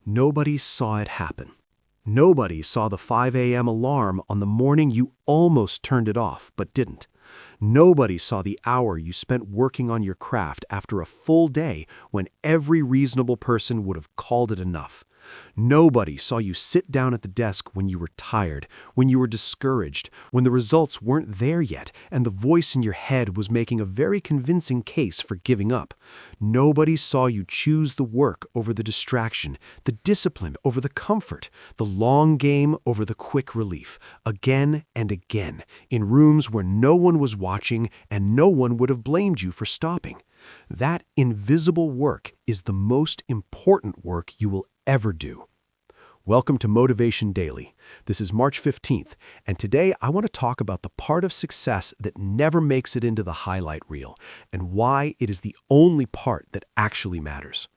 Nobody saw it happen. Nobody saw the 5 a.m. alarm on the morning you almost turned it off but didn't. Nobody saw the hour you spent working on your craft after a full day when every reasonable person would have called it enough. Nobody saw you sit down at the desk when you were tired, when you were discouraged, when the results weren't there yet, and the voice in your head was making a very convincing case for giving up. Nobody saw you choose the work over the distraction, the discipline over the comfort, the long game over the quick relief, again and again, in rooms where no one was watching and no one would have blamed you for stopping. That invisible work is the most important work you will ever do. Welcome to Motivation Daily. This is March 15th, and today I want to talk about the part of success that never makes it into the highlight reel and why it is the only part that actually matters.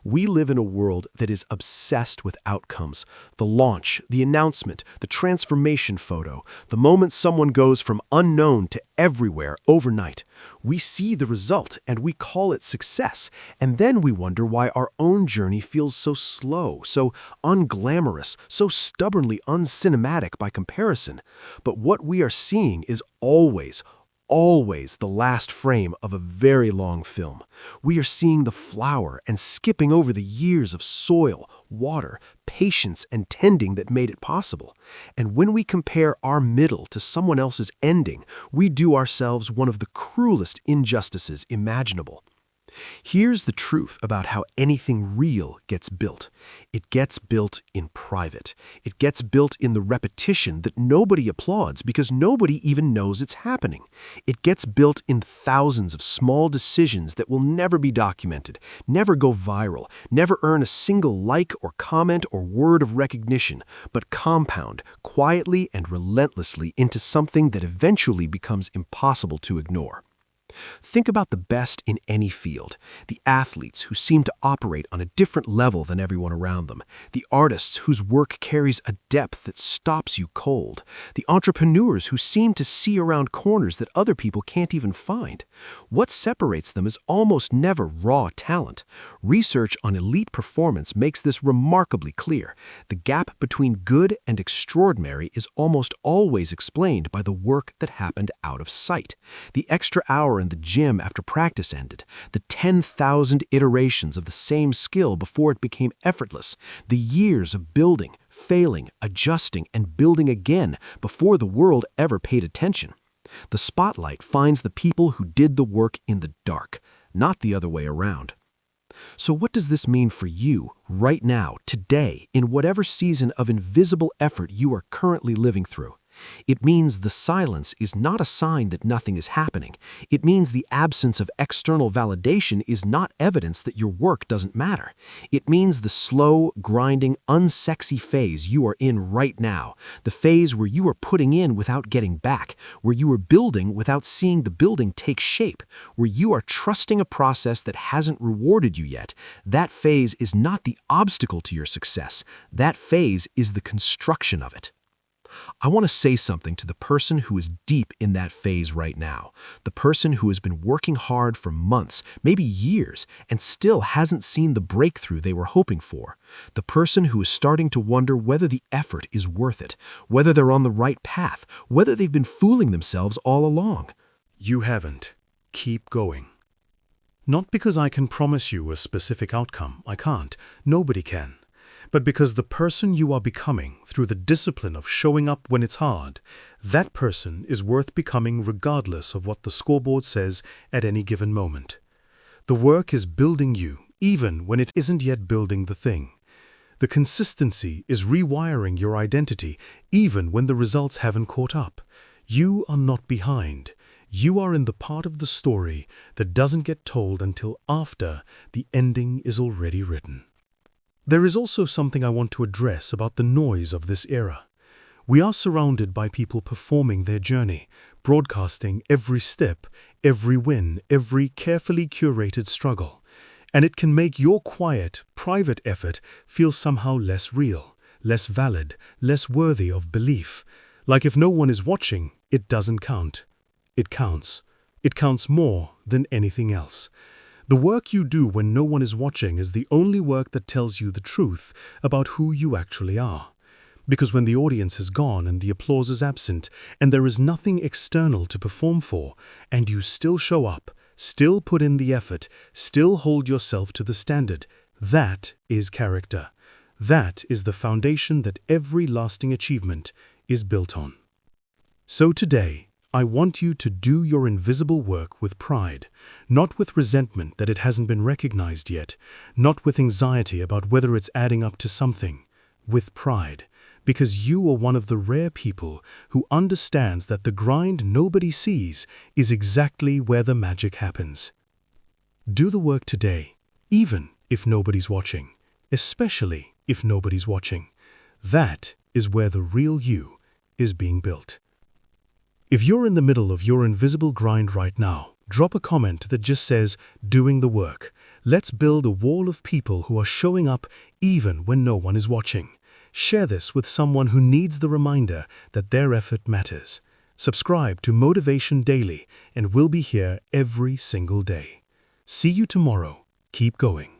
We live in a world that is obsessed with outcomes. The launch, the announcement, the transformation photo, the moment someone goes from unknown to everywhere overnight. We see the result and we call it success, and then we wonder why our own journey feels so slow, so unglamorous, so stubbornly uncinematic by comparison. But what we are seeing is always the last frame of a very long film. We are seeing the flower and skipping over the years of soil, water, patience, and tending that made it possible. And when we compare our middle to someone else's ending, we do ourselves one of the cruelest injustices imaginable. Here's the truth about how anything real gets built. It gets built in private. It gets built in the repetition that nobody applauds because nobody even knows it's happening. It gets built in thousands of small decisions that will never be documented, never go viral, never earn a single like or comment or word of recognition, but compound quietly and relentlessly into something that eventually becomes impossible to ignore. Think about the best in any field, the athletes who seem to operate on a different level than everyone around them, the artists whose work carries a depth that stops you cold, the entrepreneurs who seem to see around corners that other people can't even find. What separates them is almost never raw talent. Research on elite performance makes this remarkably clear. The gap between good and extraordinary is almost always explained by the work that happened out of sight. The extra hour in the gym after practice ended, the 10,000 iterations of the same skill before it became effortless, the years of building, failing, adjusting, and building again before the world ever paid attention. The spotlight finds the people who did the work in the dark, not the other way around. So what does this mean for you, right now, today, in whatever season of invisible effort you are currently living through? It means the silence is not a sign that nothing is happening. It means the absence of external validation is not evidence that your work doesn't matter. It means the slow, grinding, unsexy phase you are in right now, the phase where you are putting in without getting back, where you are building without seeing the building take shape, where you are trusting a process that hasn't rewarded you yet. That phase is not the obstacle to your success. That phase is the construction of it. I want to say something to the person who is deep in that phase right now, the person who has been working hard for months, maybe years, and still hasn't seen the breakthrough they were hoping for, the person who is starting to wonder whether the effort is worth it, whether they're on the right path, whether they've been fooling themselves all along. You haven't. Keep going. Not because I can promise you a specific outcome. I can't. Nobody can. But because the person you are becoming through the discipline of showing up when it's hard, that person is worth becoming regardless of what the scoreboard says at any given moment. The work is building you, even when it isn't yet building the thing. The consistency is rewiring your identity, even when the results haven't caught up. You are not behind. You are in the part of the story that doesn't get told until after the ending is already written. There is also something I want to address about the noise of this era. We are surrounded by people performing their journey, broadcasting every step, every win, every carefully curated struggle. And it can make your quiet, private effort feel somehow less real, less valid, less worthy of belief. Like if no one is watching, it doesn't count. It counts. It counts more than anything else. The work you do when no one is watching is the only work that tells you the truth about who you actually are. Because when the audience has gone and the applause is absent, and there is nothing external to perform for, and you still show up, still put in the effort, still hold yourself to the standard, that is character. That is the foundation that every lasting achievement is built on. So today, I want you to do your invisible work with pride, not with resentment that it hasn't been recognized yet, not with anxiety about whether it's adding up to something, with pride, because you are one of the rare people who understands that the grind nobody sees is exactly where the magic happens. Do the work today, even if nobody's watching, especially if nobody's watching. That is where the real you is being built. If you're in the middle of your invisible grind right now, drop a comment that just says, "Doing the work." Let's build a wall of people who are showing up even when no one is watching. Share this with someone who needs the reminder that their effort matters. Subscribe to Motivation Daily, and we'll be here every single day. See you tomorrow. Keep going.